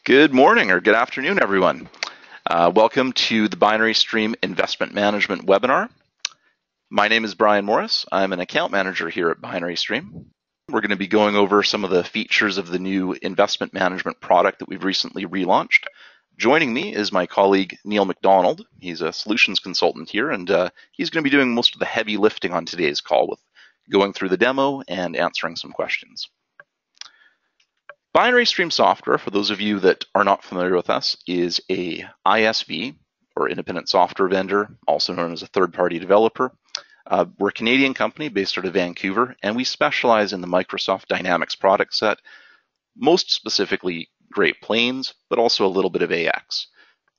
Good morning or good afternoon, everyone. Welcome to the Binary Stream Investment Management webinar. My name is Brian Morris. I'm an account manager here at Binary Stream. We're going to be going over some of the features of the new investment management product that we've recently relaunched. Joining me is my colleague, Neil McDonald. He's a solutions consultant here, and he's going to be doing most of the heavy lifting on today's call with going through the demo and answering some questions. Binary Stream Software, for those of you that are not familiar with us, is a ISV, or independent software vendor, also known as a third-party developer. We're a Canadian company based out of Vancouver, and we specialize in the Microsoft Dynamics product set, most specifically Great Plains, but also a little bit of AX.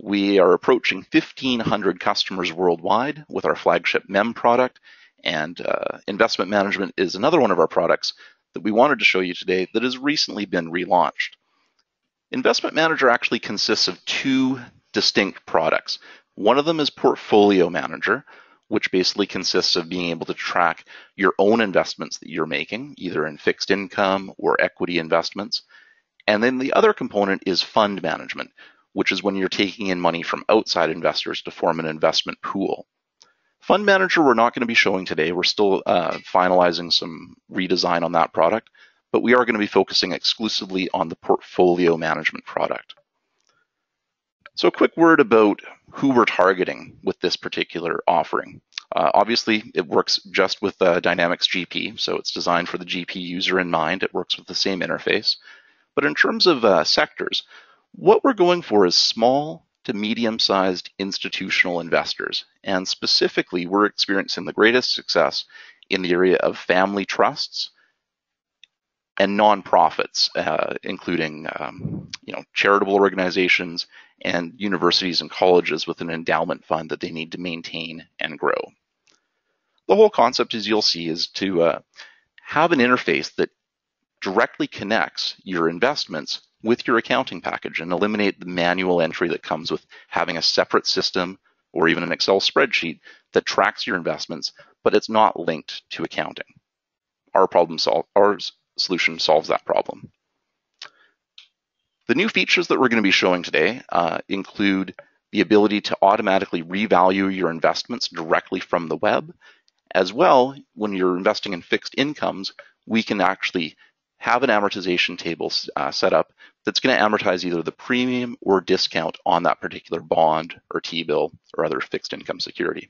We are approaching 1,500 customers worldwide with our flagship MEM product, and investment management is another one of our products that we wanted to show you today that has recently been relaunched. Investment Manager actually consists of two distinct products. One of them is Portfolio Manager, which basically consists of being able to track your own investments that you're making, either in fixed income or equity investments. And then the other component is Fund Management, which is when you're taking in money from outside investors to form an investment pool. Fund Manager we're not going to be showing today. We're still finalizing some redesign on that product, but we are going to be focusing exclusively on the Portfolio Management product. So a quick word about who we're targeting with this particular offering. Obviously, it works just with Dynamics GP, so it's designed for the GP user in mind. It works with the same interface. But in terms of sectors, what we're going for is small to medium-sized institutional investors. And specifically, we're experiencing the greatest success in the area of family trusts and nonprofits, including charitable organizations and universities and colleges with an endowment fund that they need to maintain and grow. The whole concept, as you'll see, is to have an interface that directly connects your investments with your accounting package and eliminate the manual entry that comes with having a separate system or even an Excel spreadsheet that tracks your investments, but it's not linked to accounting. Our solution solves that problem. The new features that we're going to be showing today include the ability to automatically revalue your investments directly from the web. As well, when you're investing in fixed incomes, we can actually have an amortization table set up that's going to amortize either the premium or discount on that particular bond or T-bill or other fixed income security.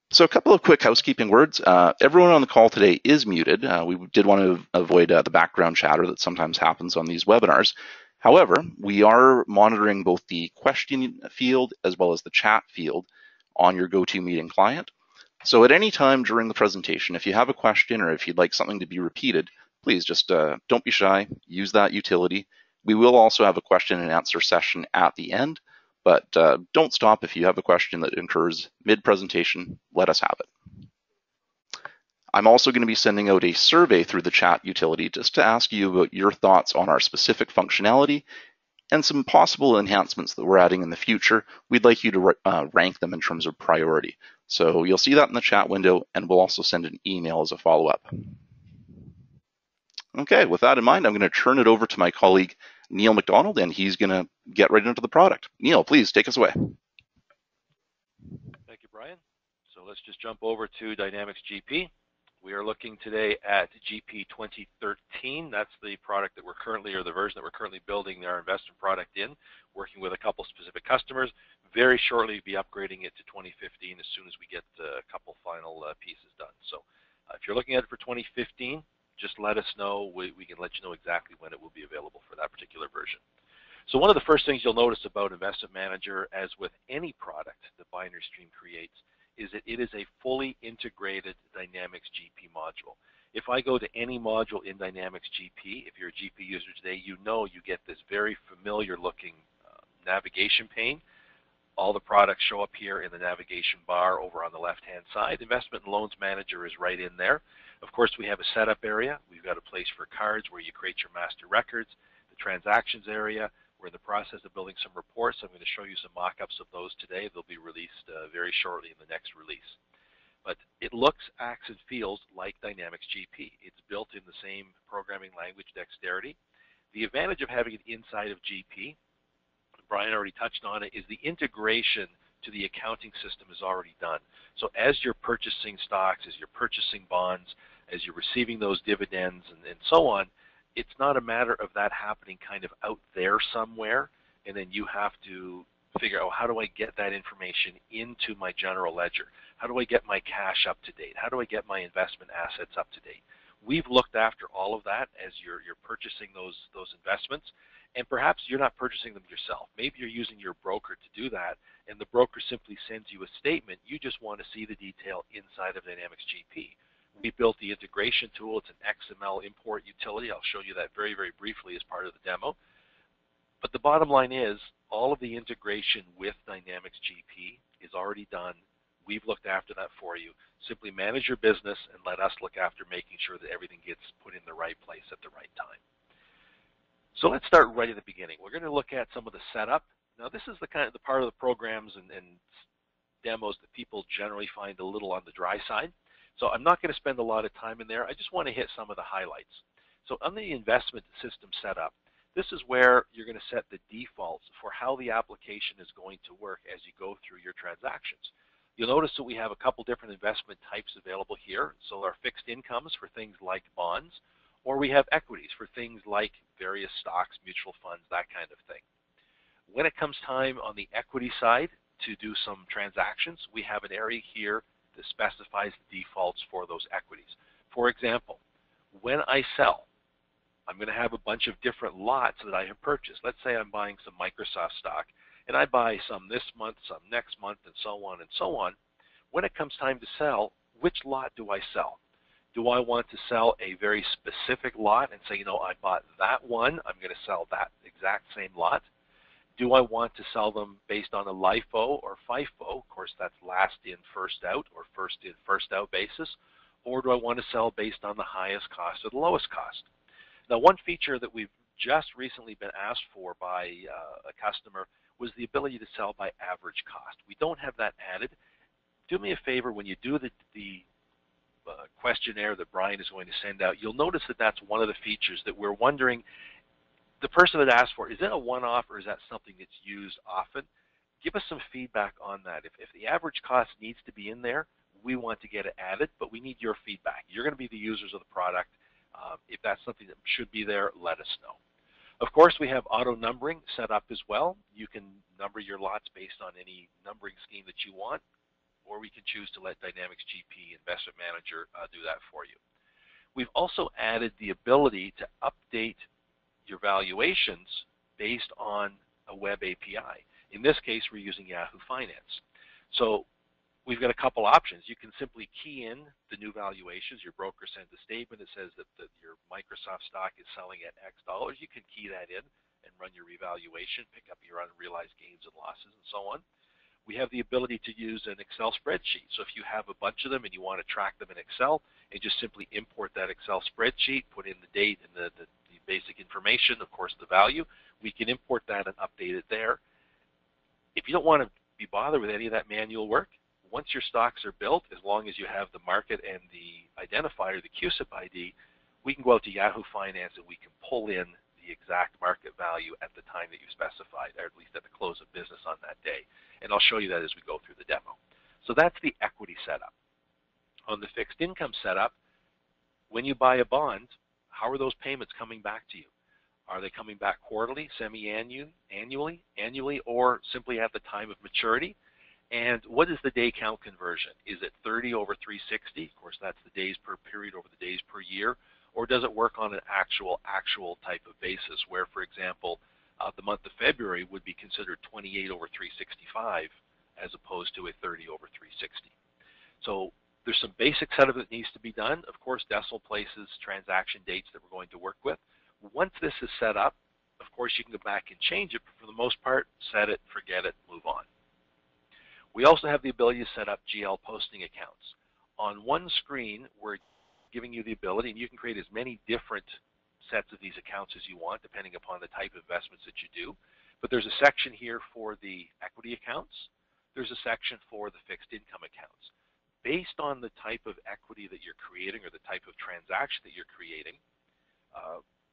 So a couple of quick housekeeping words. Everyone on the call today is muted. We did want to avoid the background chatter that sometimes happens on these webinars. However, we are monitoring both the question field as well as the chat field on your GoToMeeting client. So at any time during the presentation, if you have a question or if you'd like something to be repeated, please just don't be shy, use that utility. We will also have a question and answer session at the end, but don't stop if you have a question that occurs mid-presentation, let us have it. I'm also going to be sending out a survey through the chat utility just to ask you about your thoughts on our specific functionality and some possible enhancements that we're adding in the future. We'd like you to rank them in terms of priority. So you'll see that in the chat window, and we'll also send an email as a follow-up. Okay, with that in mind, I'm going to turn it over to my colleague, Neil McDonald, and he's going to get right into the product. Neil, please take us away. Thank you, Brian. So let's just jump over to Dynamics GP. We are looking today at GP 2013. That's the product that we're currently, or the version that we're currently building our investment product in, working with a couple specific customers. Very shortly be upgrading it to 2015 as soon as we get a couple final pieces done. So if you're looking at it for 2015, just let us know. We can let you know exactly when it will be available for that particular version. So one of the first things you'll notice about Investment Manager, as with any product that Binary Stream creates, is that it is a fully integrated Dynamics GP module. If I go to any module in Dynamics GP, if you're a GP user today, you know you get this very familiar looking navigation pane. All the products show up here in the navigation bar over on the left-hand side. Investment and Loans Manager is right in there. Of course, we have a setup area. We've got a place for cards where you create your master records, the transactions area. We're in the process of building some reports. I'm going to show you some mock-ups of those today. They'll be released very shortly in the next release. But it looks, acts, and feels like Dynamics GP. It's built in the same programming language dexterity. The advantage of having it inside of GP, Brian already touched on it, is the integration to the accounting system is already done. So as you're purchasing stocks, as you're purchasing bonds, as you're receiving those dividends and so on, it's not a matter of that happening kind of out there somewhere, and then you have to figure out, how do I get that information into my general ledger? How do I get my cash up to date? How do I get my investment assets up to date? We've looked after all of that as you're purchasing those investments, and perhaps you're not purchasing them yourself. Maybe you're using your broker to do that, and the broker simply sends you a statement. You just want to see the detail inside of Dynamics GP. We built the integration tool. It's an XML import utility. I'll show you that very, very briefly as part of the demo. But the bottom line is, all of the integration with Dynamics GP is already done. We've looked after that for you. Simply manage your business and let us look after making sure that everything gets put in the right place at the right time. So let's start right at the beginning. We're going to look at some of the setup. Now, this is the part of the programs and demos that people generally find a little on the dry side. So I'm not going to spend a lot of time in there. I just want to hit some of the highlights. So on the investment system setup, this is where you're going to set the defaults for how the application is going to work as you go through your transactions. You'll notice that we have a couple different investment types available here. So our fixed incomes for things like bonds, or we have equities for things like various stocks, mutual funds, that kind of thing. When it comes time on the equity side to do some transactions, we have an area here that specifies the defaults for those equities. For example, when I sell, I'm going to have a bunch of different lots that I have purchased. Let's say I'm buying some Microsoft stock, and I buy some this month, some next month, and so on and so on. When it comes time to sell, which lot do I sell? Do I want to sell a very specific lot and say, you know, I bought that one, I'm going to sell that exact same lot? Do I want to sell them based on a LIFO or FIFO? Of course, that's last in, first out, or first in, first out basis. Or do I want to sell based on the highest cost or the lowest cost? Now, one feature that we've just recently been asked for by a customer was the ability to sell by average cost. We don't have that added. Do me a favor, when you do the questionnaire that Brian is going to send out, you'll notice that that's one of the features that we're wondering, the person that asked for, is it a one-off or is that something that's used often? Give us some feedback on that. If the average cost needs to be in there, we want to get it added, but we need your feedback. You're going to be the users of the product. If that's something that should be there, let us know. Of course, we have auto numbering set up as well. You can number your lots based on any numbering scheme that you want, or we can choose to let Dynamics GP Investment Manager do that for you. We've also added the ability to update your valuations based on a web API. In this case, we're using Yahoo Finance. So we've got a couple options. You can simply key in the new valuations. Your broker sends a statement that says that your Microsoft stock is selling at X dollars. You can key that in and run your revaluation, pick up your unrealized gains and losses, and so on. We have the ability to use an Excel spreadsheet. So if you have a bunch of them and you want to track them in Excel, and just simply import that Excel spreadsheet, put in the date and the basic information, of course the value, we can import that and update it there. If you don't want to be bothered with any of that manual work, once your stocks are built, as long as you have the market and the identifier, the CUSIP ID, we can go out to Yahoo Finance and we can pull in the exact market value at the time that you specified, or at least at the close of business on that day. And I'll show you that as we go through the demo. So that's the equity setup. On the fixed income setup, when you buy a bond, how are those payments coming back to you? Are they coming back quarterly, semi-annually, annually, or simply at the time of maturity? And what is the day count conversion? Is it 30 over 360? Of course, that's the days per period over the days per year. Or does it work on an actual type of basis where, for example, the month of February would be considered 28 over 365 as opposed to a 30 over 360? So there's some basic setup that needs to be done. Of course, decimal places, transaction dates that we're going to work with. Once this is set up, of course, you can go back and change it, but for the most part, set it, forget it, move on. We also have the ability to set up GL posting accounts. On one screen, we're giving you the ability, and you can create as many different sets of these accounts as you want, depending upon the type of investments that you do. But there's a section here for the equity accounts. There's a section for the fixed income accounts. Based on the type of equity that you're creating or the type of transaction that you're creating,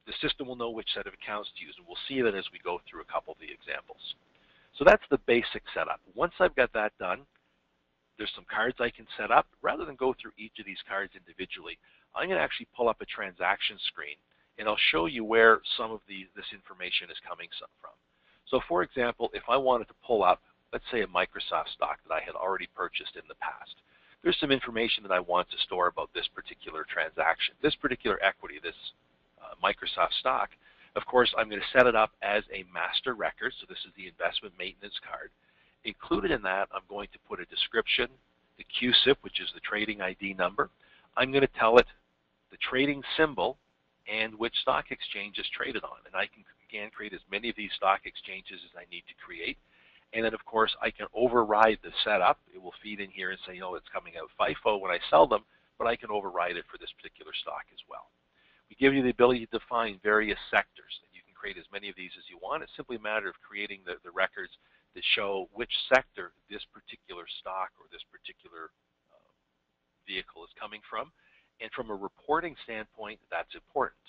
the system will know which set of accounts to use, and we'll see that as we go through a couple of the examples. So that's the basic setup. Once I've got that done, there's some cards I can set up. Rather than go through each of these cards individually, I'm going to actually pull up a transaction screen, and I'll show you where some of this information is coming from. So for example, if I wanted to pull up, let's say, a Microsoft stock that I had already purchased in the past, there's some information that I want to store about this particular transaction, this particular equity, this Microsoft stock. Of course, I'm going to set it up as a master record, so this is the investment maintenance card. Included in that, I'm going to put a description, the QSIP, which is the trading ID number. I'm going to tell it the trading symbol and which stock exchange is traded on. And I can create as many of these stock exchanges as I need to create. And then, of course, I can override the setup. It will feed in here and say, oh, it's coming out FIFO when I sell them, but I can override it for this particular stock as well. We give you the ability to define various sectors, and you can create as many of these as you want. It's simply a matter of creating the records that show which sector this particular stock or this particular vehicle is coming from. And from a reporting standpoint, that's important.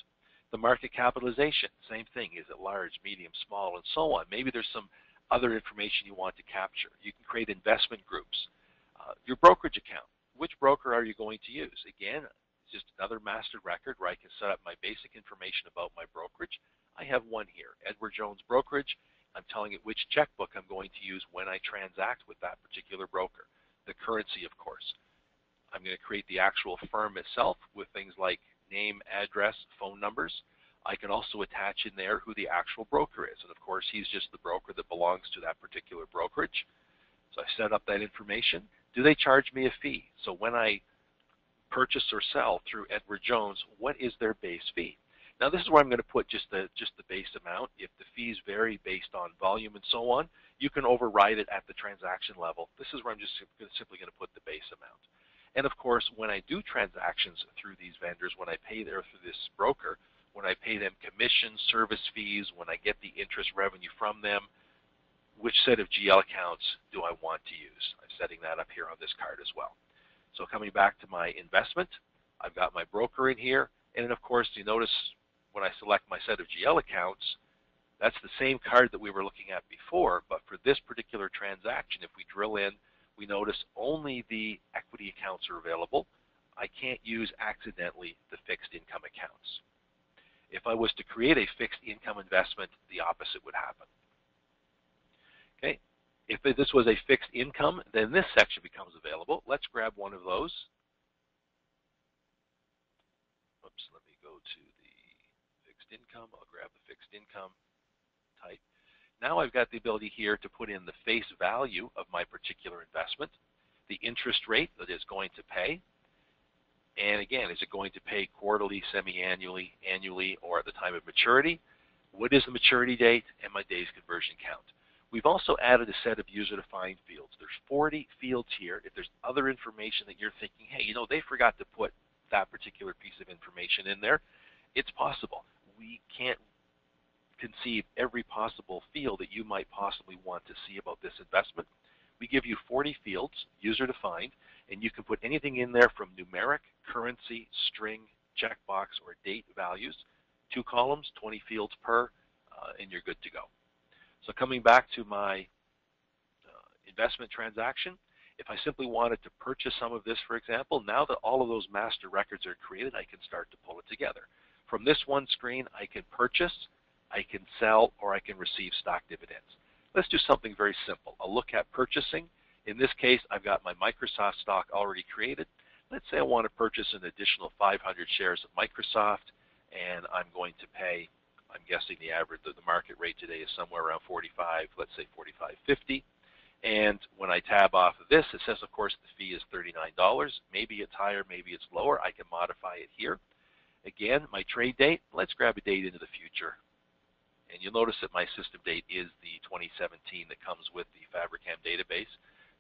The market capitalization, same thing. Is it large, medium, small, and so on? Maybe there's some other information you want to capture. You can create investment groups. Your brokerage account. Which broker are you going to use? Again, it's just another master record where I can set up my basic information about my brokerage. I have one here, Edward Jones Brokerage. I'm telling it which checkbook I'm going to use when I transact with that particular broker. The currency, of course. I'm going to create the actual firm itself with things like name, address, phone numbers. I can also attach in there who the actual broker is. And of course, he's just the broker that belongs to that particular brokerage. So I set up that information. Do they charge me a fee? So when I purchase or sell through Edward Jones, what is their base fee? Now this is where I'm going to put just the base amount. If the fees vary based on volume and so on, you can override it at the transaction level. This is where I'm just simply going to put the base amount. And of course, when I do transactions through these vendors, when I pay through this broker, when I pay them commissions, service fees, when I get the interest revenue from them, which set of GL accounts do I want to use? I'm setting that up here on this card as well. So coming back to my investment, I've got my broker in here. And then of course, you notice when I select my set of GL accounts, that's the same card that we were looking at before, but for this particular transaction, if we drill in, we notice only the equity accounts are available. I can't use accidentally the fixed income accounts. If I was to create a fixed income investment, the opposite would happen. Okay. If this was a fixed income, then this section becomes available. Let's grab one of those. Oops, let me go to the fixed income. I'll grab the fixed income type. Now I've got the ability here to put in the face value of my particular investment, the interest rate that it's going to pay, and again, is it going to pay quarterly, semi-annually, annually, or at the time of maturity? What is the maturity date and my day's conversion count? We've also added a set of user-defined fields. There's 40 fields here. If there's other information that you're thinking, hey, you know, they forgot to put that particular piece of information in there, it's possible. We can't conceive every possible field that you might possibly want to see about this investment. We give you 40 fields, user-defined, and you can put anything in there from numeric, currency, string, checkbox, or date values. 2 columns, 20 fields per, and you're good to go. So coming back to my investment transaction, if I simply wanted to purchase some of this, for example, now that all of those master records are created, I can start to pull it together. From this one screen, I can purchase, I can sell, or I can receive stock dividends. Let's do something very simple. I'll look at purchasing. In this case, I've got my Microsoft stock already created. Let's say I want to purchase an additional 500 shares of Microsoft, and I'm going to pay, I'm guessing the average, the market rate today is somewhere around 45, let's say 45.50. And when I tab off of this, it says, of course, the fee is $39. Maybe it's higher, maybe it's lower. I can modify it here. Again, my trade date, let's grab a date into the future. And you'll notice that my system date is the 2017 that comes with the Fabricam database.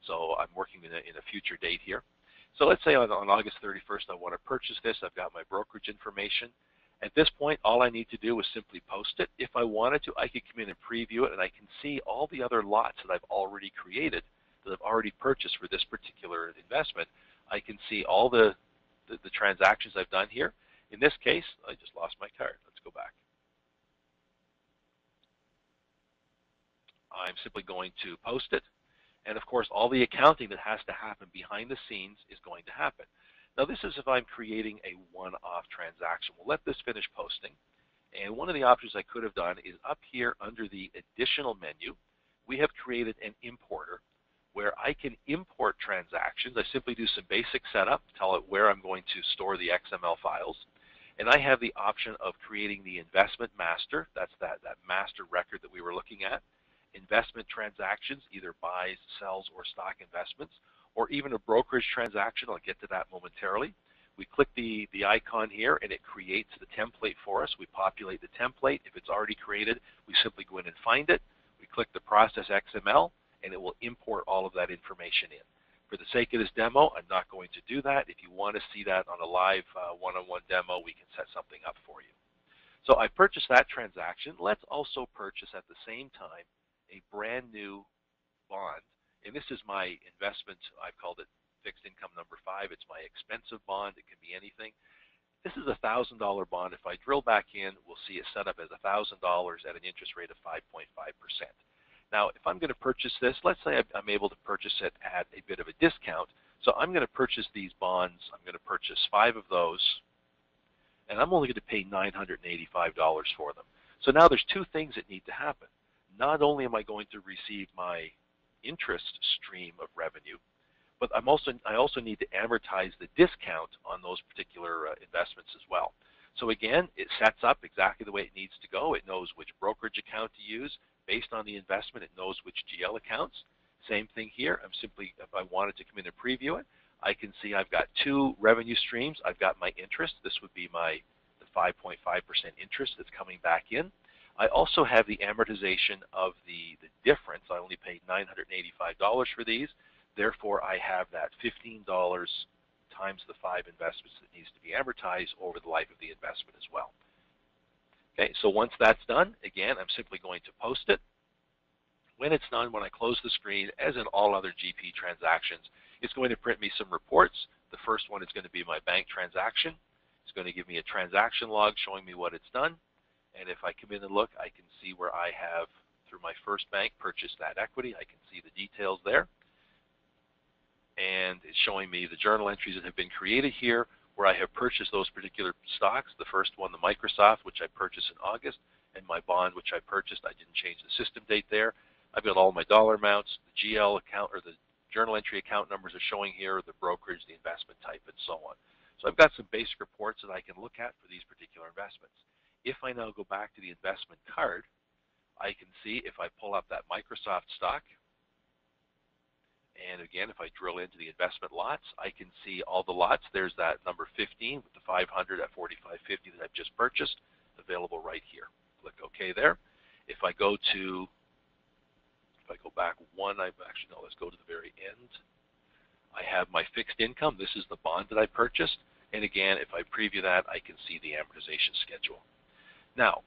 So I'm working in a future date here. So let's say on August 31st, I want to purchase this. I've got my brokerage information. At this point, all I need to do is simply post it. If I wanted to, I could come in and preview it, and I can see all the other lots that I've already created, that I've already purchased for this particular investment. I can see all the transactions I've done here. In this case, I just lost my card. Let's go back. I'm simply going to post it. And of course, all the accounting that has to happen behind the scenes is going to happen. Now, this is if I'm creating a one-off transaction. We'll let this finish posting. And one of the options I could have done is up here under the additional menu, we have created an importer where I can import transactions. I simply do some basic setup, tell it where I'm going to store the XML files. And I have the option of creating the investment master. That's that master record that we were looking at. Investment transactions, either buys, sells, or stock investments, or even a brokerage transaction. I'll get to that momentarily. We click the icon here, and it creates the template for us. We populate the template. If it's already created, we simply go in and find it. We click the Process XML, and it will import all of that information in. For the sake of this demo, I'm not going to do that. If you want to see that on a live one-on-one demo, we can set something up for you. So I purchased that transaction. Let's also purchase at the same time a brand new bond. And this is my investment. I've called it fixed income number 5. It's my expensive bond. It can be anything. This is a $1,000 bond. If I drill back in, we'll see it set up as $1,000 at an interest rate of 5.5%. Now, if I'm going to purchase this, let's say I'm able to purchase it at a bit of a discount. So I'm going to purchase these bonds. I'm going to purchase 5 of those, and I'm only going to pay $985 for them. So now there's 2 things that need to happen. Not only am I going to receive my interest stream of revenue, but I also need to amortize the discount on those particular investments as well. So again, it sets up exactly the way it needs to go. It knows which brokerage account to use. Based on the investment, it knows which GL accounts. Same thing here. I'm simply, if I wanted to come in and preview it, I can see I've got 2 revenue streams. I've got my interest. This would be the 5.5% interest that's coming back in. I also have the amortization of the difference. I only paid $985 for these. Therefore, I have that $15 times the 5 investments that needs to be amortized over the life of the investment as well. Okay, so once that's done, again, I'm simply going to post it. When it's done, when I close the screen, as in all other GP transactions, it's going to print me some reports. The first one is going to be my bank transaction. It's going to give me a transaction log showing me what it's done. And if I come in and look, I can see where I have, through my first bank, purchased that equity. I can see the details there. And it's showing me the journal entries that have been created here where I have purchased those particular stocks. The first one, the Microsoft, which I purchased in August, and my bond, which I purchased. I didn't change the system date there. I've got all my dollar amounts. The GL account, or the journal entry account numbers are showing here, the brokerage, the investment type, and so on. So I've got some basic reports that I can look at for these particular investments. If I now go back to the investment card, I can see if I pull up that Microsoft stock, and again, if I drill into the investment lots, I can see all the lots. There's that number 15 with the 500 at 45.50 that I've just purchased, available right here. Click OK there. If I go back one, let's go to the very end. I have my fixed income. This is the bond that I purchased. And again, if I preview that, I can see the amortization schedule. Now,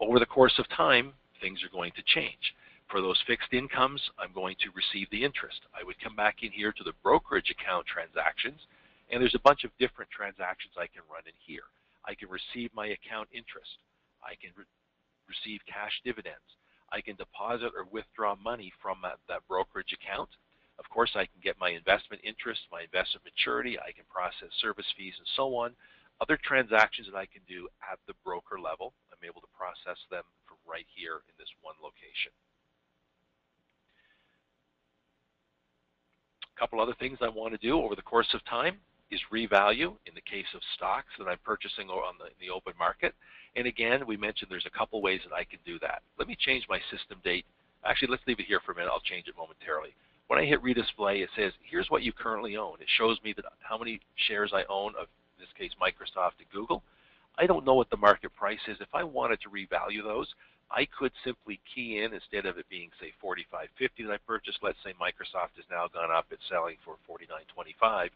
over the course of time, things are going to change. For those fixed incomes, I'm going to receive the interest. I would come back in here to the brokerage account transactions, and there's a bunch of different transactions I can run in here. I can receive my account interest. I can receive cash dividends. I can deposit or withdraw money from that brokerage account. Of course, I can get my investment interest, my investment maturity. I can process service fees and so on. Other transactions that I can do at the broker level, I'm able to process them from right here in this one location. A couple other things I want to do over the course of time is revalue in the case of stocks that I'm purchasing on the open market. And again, we mentioned there's a couple ways that I can do that. Let me change my system date. Actually, let's leave it here for a minute. I'll change it momentarily. When I hit redisplay, it says, here's what you currently own. It shows me that how many shares I own of, in this case, Microsoft and Google. I don't know what the market price is. If I wanted to revalue those, I could simply key in, instead of it being, say, $45.50 that I purchased, let's say Microsoft has now gone up, it's selling for $49.25.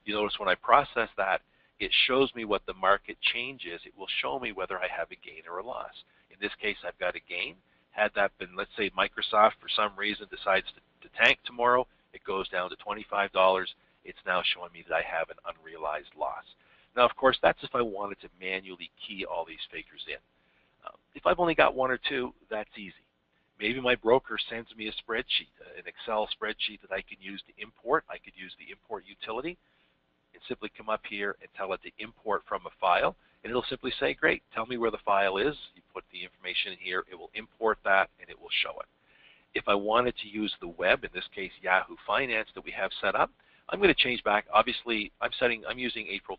You notice when I process that, it shows me what the market change is. It will show me whether I have a gain or a loss. In this case, I've got a gain. Had that been, let's say Microsoft for some reason decides to tank tomorrow, it goes down to $25. It's now showing me that I have an unrealized loss. Now, of course, that's if I wanted to manually key all these figures in. If I've only got one or two, that's easy. Maybe my broker sends me a spreadsheet, an Excel spreadsheet that I can use to import. I could use the import utility and simply come up here and tell it to import from a file, and it'll simply say, great, tell me where the file is. You put the information in here, it will import that, and it will show it. If I wanted to use the web, in this case Yahoo Finance that we have set up, I'm going to change back. Obviously, I'm using April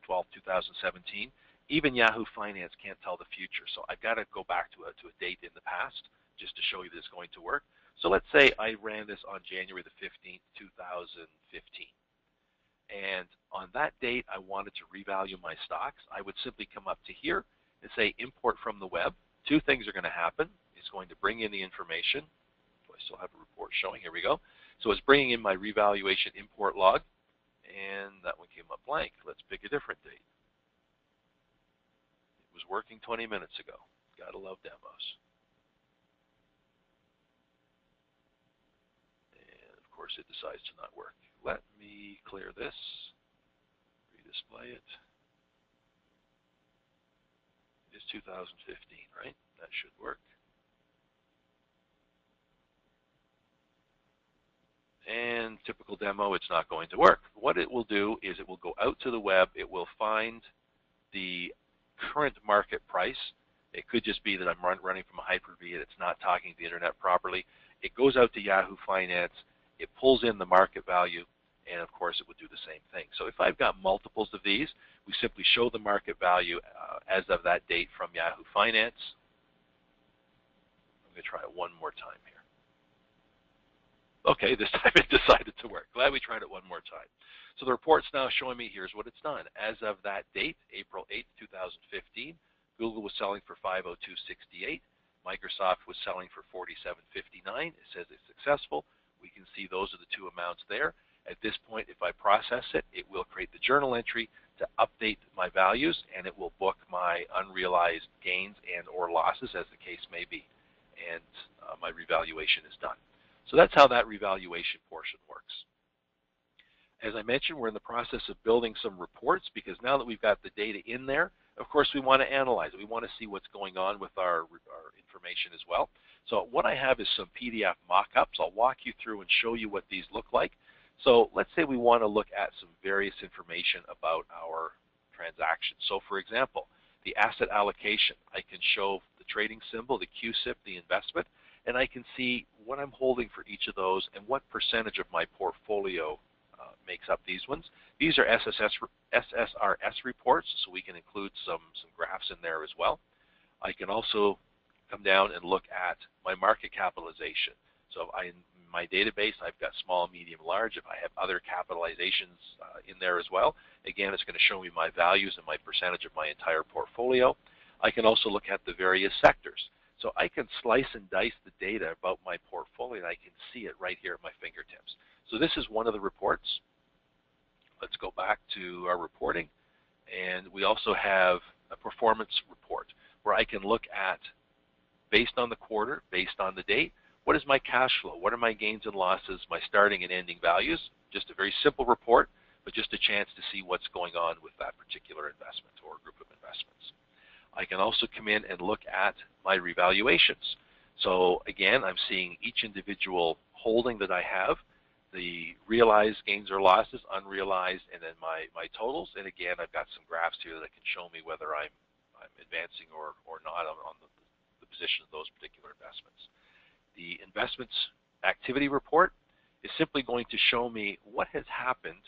12, 2017. Even Yahoo Finance can't tell the future, so I've got to go back to a date in the past just to show you that it's going to work. So let's say I ran this on January the 15th, 2015. And on that date, I wanted to revalue my stocks. I would simply come up to here and say import from the web. Two things are going to happen. It's going to bring in the information. Do I still have a report showing? Here we go. So it's bringing in my revaluation import log, and that one came up blank. Let's pick a different date. It was working 20 minutes ago. Gotta love demos. And of course it decides to not work. Let me clear this, redisplay it. It is 2015, right? That should work. And typical demo, it's not going to work. What it will do is it will go out to the web. It will find the current market price. It could just be that I'm running from a Hyper-V and it's not talking to the internet properly. It goes out to Yahoo Finance. It pulls in the market value, and of course it would do the same thing. So if I've got multiples of these, we simply show the market value as of that date from Yahoo Finance. I'm going to try it one more time here. Okay, this time it decided to work. Glad we tried it one more time. So the report's now showing me here's what it's done. As of that date, April 8th, 2015, Google was selling for $502.68. Microsoft was selling for $47.59. It says it's successful. We can see those are the two amounts there. At this point, if I process it, it will create the journal entry to update my values, and it will book my unrealized gains and or losses, as the case may be. And my revaluation is done. So that's how that revaluation portion works. As I mentioned, we're in the process of building some reports, because now that we've got the data in there, of course we want to analyze it. We want to see what's going on with our information as well. So what I have is some PDF mock-ups. I'll walk you through and show you what these look like. So let's say we want to look at some various information about our transactions. So for example, the asset allocation. I can show the trading symbol, the QSIP, the investment, and I can see what I'm holding for each of those and what percentage of my portfolio makes up these ones. These are SSRS reports, so we can include some graphs in there as well. I can also come down and look at my market capitalization. So in my database, I've got small, medium, large. If I have other capitalizations in there as well, again, it's going to show me my values and my percentage of my entire portfolio. I can also look at the various sectors. So I can slice and dice the data about my portfolio, and I can see it right here at my fingertips. So this is one of the reports. Let's go back to our reporting. And we also have a performance report where I can look at, based on the quarter, based on the date, what is my cash flow? What are my gains and losses, my starting and ending values? Just a very simple report, but just a chance to see what's going on with that particular investment or group of investments. I can also come in and look at my revaluations. So again, I'm seeing each individual holding that I have, the realized gains or losses, unrealized, and then my totals. And again, I've got some graphs here that can show me whether I'm advancing or not on the position of those particular investments. The investments activity report is simply going to show me what has happened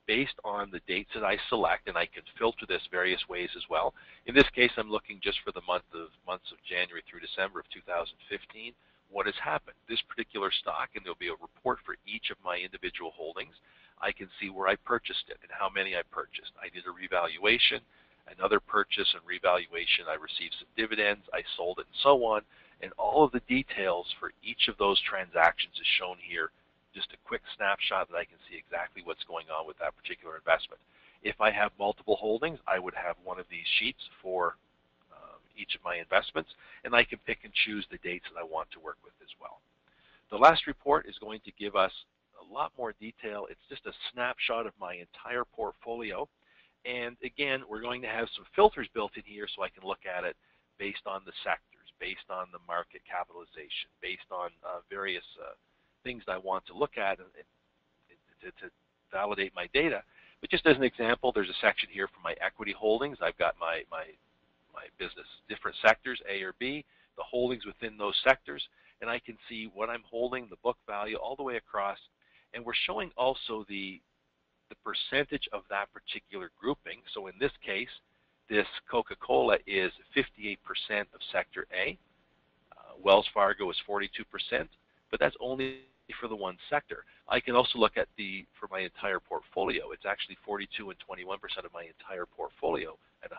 based on the dates that I select, and I can filter this various ways as well. In this case, I'm looking just for the months of January through December of 2015. What has happened? This particular stock, and there'll be a report for each of my individual holdings. I can see where I purchased it and how many I purchased. I did a revaluation, another purchase and revaluation. I received some dividends. I sold it, and so on. And all of the details for each of those transactions is shown here. Just a quick snapshot that I can see exactly what's going on with that particular investment. If I have multiple holdings, I would have one of these sheets for each of my investments, and I can pick and choose the dates that I want to work with as well. The last report is going to give us a lot more detail. It's just a snapshot of my entire portfolio, and again, we're going to have some filters built in here so I can look at it based on the sectors, based on the market capitalization, based on various things that I want to look at to validate my data. But just as an example, there's a section here for my equity holdings. I've got my business, different sectors, A or B, the holdings within those sectors, and I can see what I'm holding, the book value, all the way across. And we're showing also the percentage of that particular grouping. So in this case, this Coca-Cola is 58% of sector A. Wells Fargo is 42%, but that's only for the one sector. I can also look at for my entire portfolio. It's actually 42 and 21% of my entire portfolio at 100%.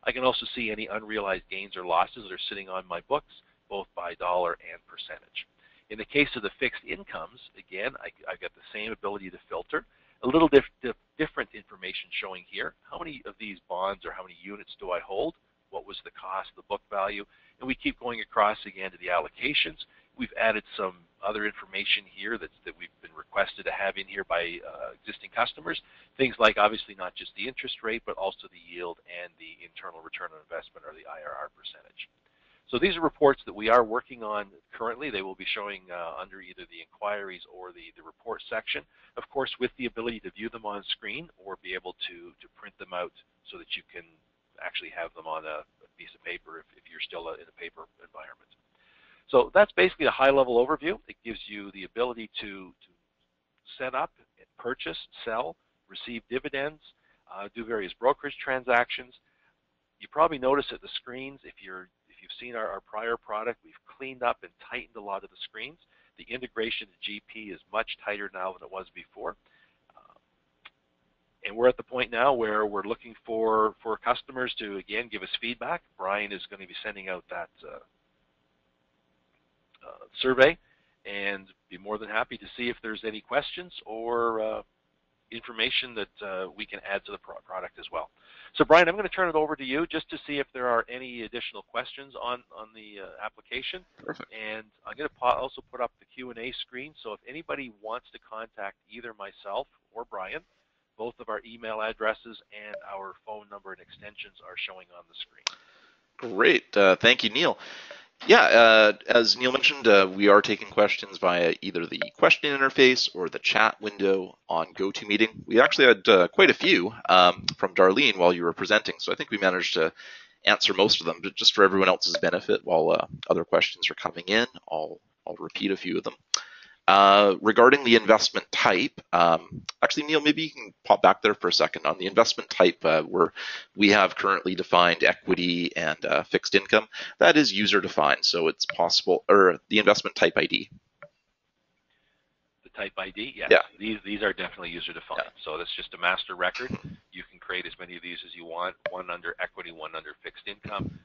I can also see any unrealized gains or losses that are sitting on my books, both by dollar and percentage. In the case of the fixed incomes, again, I've got the same ability to filter. A little different information showing here. How many of these bonds or how many units do I hold? What was the cost, the book value? And we keep going across again to the allocations. We've added some other information here that we've been requested to have in here by existing customers. Things like obviously not just the interest rate, but also the yield and the internal return on investment, or the IRR percentage. So these are reports that we are working on currently. They will be showing under either the inquiries or the report section, of course, with the ability to view them on screen or be able to print them out so that you can actually have them on a piece of paper if you're still in a paper environment. So that's basically a high-level overview. It gives you the ability to set up, purchase, sell, receive dividends, do various brokerage transactions. You probably notice at the screens, if you've seen our prior product, we've cleaned up and tightened a lot of the screens. The integration to GP is much tighter now than it was before. And we're at the point now where we're looking for customers to, again, give us feedback. Brian is going to be sending out that survey, and be more than happy to see if there's any questions or information that we can add to the product as well. So Brian, I'm going to turn it over to you just to see if there are any additional questions on the application. Perfect. And I'm going to also put up the Q&A screen, so if anybody wants to contact either myself or Brian, both of our email addresses and our phone number and extensions are showing on the screen. Great. Thank you, Neil. Yeah, as Neil mentioned, we are taking questions via either the question interface or the chat window on GoToMeeting. We actually had quite a few from Darlene while you were presenting, so I think we managed to answer most of them. But just for everyone else's benefit, while other questions are coming in, I'll repeat a few of them. Regarding the investment type, actually, Neil, maybe you can pop back there for a second. On the investment type, where we have currently defined equity and fixed income, that is user defined, so it's possible, or the investment type ID. The type ID, yes. Yeah. These are definitely user defined. Yeah. So that's just a master record. You can create as many of these as you want, one under equity, one under fixed income.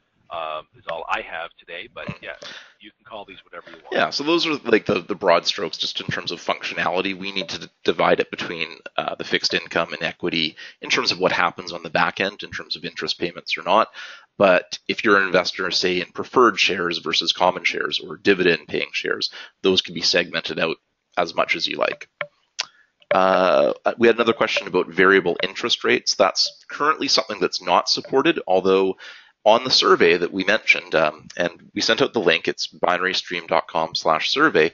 Is all I have today, but yes, you can call these whatever you want. Yeah, so those are like the broad strokes just in terms of functionality. We need to divide it between the fixed income and equity in terms of what happens on the back end in terms of interest payments or not. But if you're an investor, say, in preferred shares versus common shares or dividend paying shares, those can be segmented out as much as you like. We had another question about variable interest rates. That's currently something that's not supported, although on the survey that we mentioned, and we sent out the link, it's binarystream.com/survey.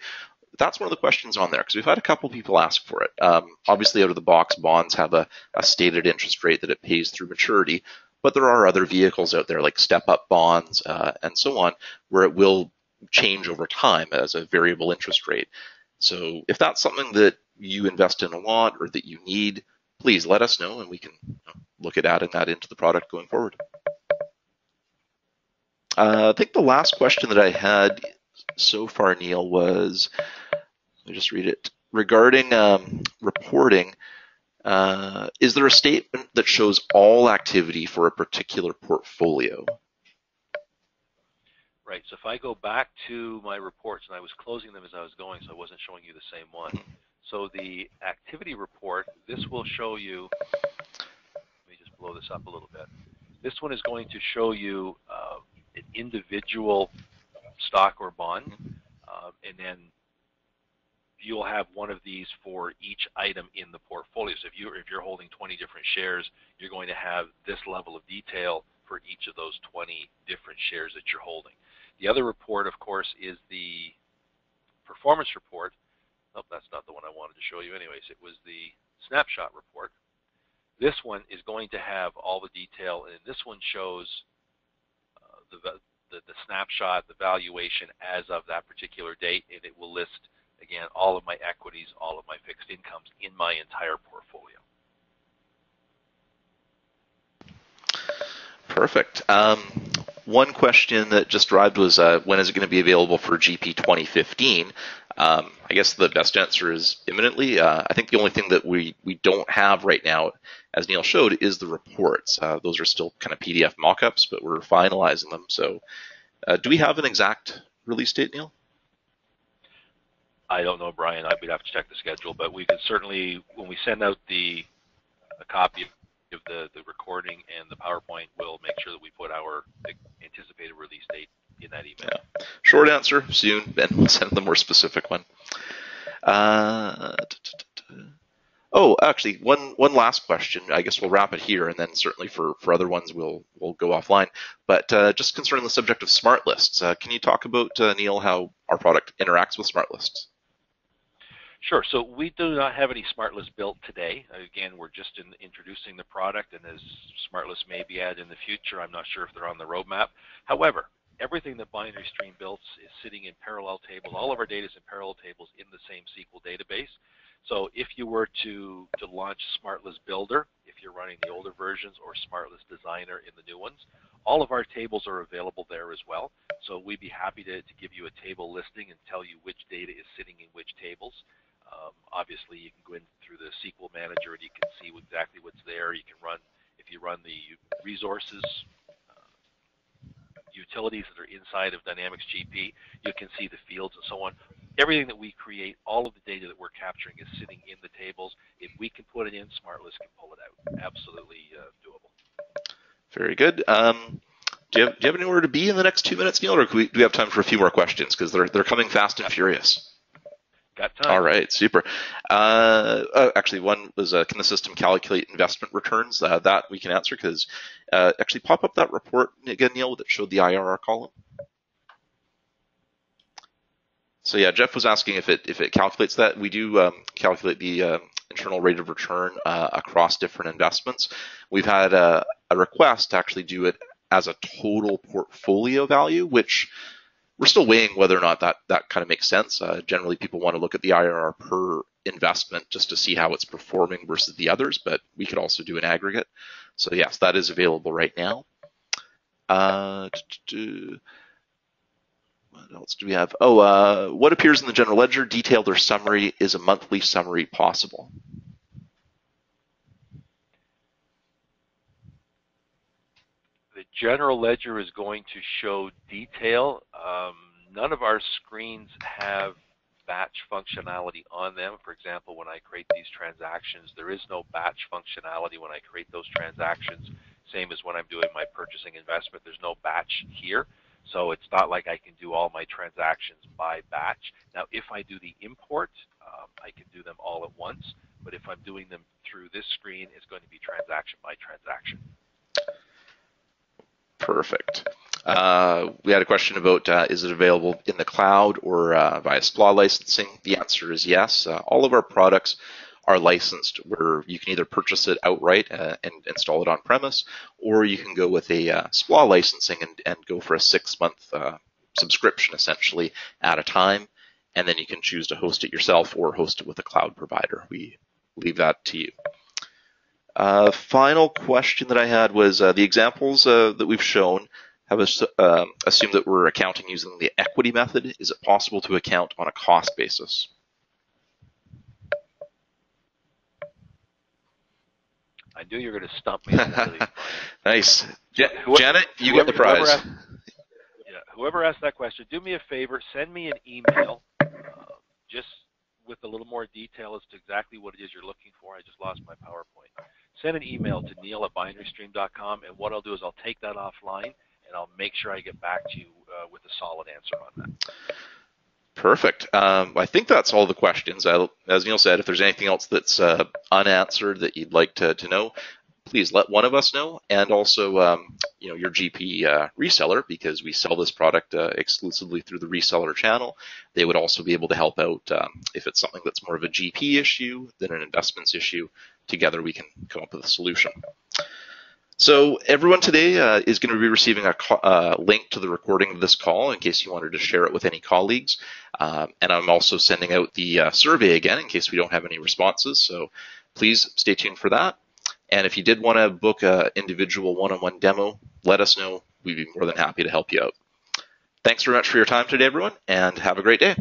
That's one of the questions on there, because we've had a couple people ask for it. Obviously, out of the box, bonds have a stated interest rate that it pays through maturity, but there are other vehicles out there like step-up bonds and so on, where it will change over time as a variable interest rate. So if that's something that you invest in a lot or that you need, please let us know, and we can look at adding that into the product going forward. I think the last question that I had so far, Neil, was, let me just read it, regarding reporting. Is there a statement that shows all activity for a particular portfolio? Right, so if I go back to my reports, and I was closing them as I was going, so I wasn't showing you the same one. So the activity report, this will show you, let me just blow this up a little bit. This one is going to show you an individual stock or bond, and then you'll have one of these for each item in the portfolio. So if you're holding 20 different shares, you're going to have this level of detail for each of those 20 different shares that you're holding. The other report, of course, is the performance report. Oh, that's not the one I wanted to show you anyways. It was the snapshot report. This one is going to have all the detail, and this one shows the snapshot, the valuation as of that particular date, and it will list, again, all of my equities, all of my fixed incomes in my entire portfolio. Perfect. One question that just arrived was, when is it going to be available for GP 2015? I guess the best answer is imminently. I think the only thing that we don't have right now, as Neil showed, is the reports. Those are still kind of PDF mock-ups, but we're finalizing them. So do we have an exact release date, Neil? I don't know, Brian. We'd have to check the schedule, but we can certainly, when we send out a copy of the recording and the PowerPoint, we'll make sure that we put our anticipated release date in that email. Yeah. Short answer, soon, and we'll send the more specific one. Oh, actually, one last question. I guess we'll wrap it here, and then certainly for other ones we'll go offline. But just concerning the subject of smart lists, can you talk about, Neil, how our product interacts with smart lists? Sure. So we do not have any smart lists built today. Again, we're just introducing the product, and as smart lists may be added in the future, I'm not sure if they're on the roadmap. However, everything that Binary Stream builds is sitting in parallel tables. All of our data is in parallel tables in the same SQL database. So if you were to launch Smart List Builder, if you're running the older versions, or Smart List Designer in the new ones, all of our tables are available there as well. So we'd be happy to give you a table listing and tell you which data is sitting in which tables. Obviously, you can go in through the SQL Manager and you can see exactly what's there. You can run, if you run the resources, utilities that are inside of Dynamics GP, you can see the fields and so on. Everything that we create, all of the data that we're capturing is sitting in the tables. If we can put it in, SmartList can pull it out. Absolutely doable. Very good. Do you have anywhere to be in the next 2 minutes, Neil, or do we have time for a few more questions? Because they're coming fast and furious. Got time. All right, super. Actually, one was, can the system calculate investment returns? That we can answer, because actually pop up that report again, Neil, that showed the IRR column. So yeah, Jeff was asking if it calculates that. We do calculate the internal rate of return across different investments. We've had a request to actually do it as a total portfolio value, which we're still weighing whether or not that kind of makes sense. Generally, people want to look at the IRR per investment just to see how it's performing versus the others, but we could also do an aggregate. So yes, that is available right now. What else do we have? Oh, what appears in the general ledger, detailed or summary? Is a monthly summary possible? The general ledger is going to show detail. None of our screens have batch functionality on them. For example, when I create these transactions, there is no batch functionality when I create those transactions. Same as when I'm doing my purchasing investment, there's no batch here. So it's not like I can do all my transactions by batch. Now, if I do the import, I can do them all at once. But if I'm doing them through this screen, it's going to be transaction by transaction. Perfect. We had a question about, is it available in the cloud or via SPLA licensing? The answer is yes. All of our products are licensed where you can either purchase it outright and install it on premise, or you can go with a SPLA licensing and go for a 6-month subscription essentially at a time, and then you can choose to host it yourself or host it with a cloud provider. We leave that to you. Final question that I had was, the examples that we've shown have assumed that we're accounting using the equity method. Is it possible to account on a cost basis? I knew you were going to stump me on one of these. Nice. Janet, you get the prize. Whoever asked that question, do me a favor, send me an email just with a little more detail as to exactly what it is you're looking for. I just lost my PowerPoint. Send an email to neil@binarystream.com, and what I'll do is I'll take that offline, and I'll make sure I get back to you with a solid answer on that. Perfect. I think that's all the questions. As Neil said, if there's anything else that's unanswered that you'd like to know, please let one of us know, and also your GP reseller, because we sell this product exclusively through the reseller channel. They would also be able to help out if it's something that's more of a GP issue than an investments issue. Together we can come up with a solution. So everyone today is going to be receiving a link to the recording of this call in case you wanted to share it with any colleagues. And I'm also sending out the survey again in case we don't have any responses. So please stay tuned for that. And if you did want to book an individual one-on-one demo, let us know. We'd be more than happy to help you out. Thanks very much for your time today, everyone, and have a great day.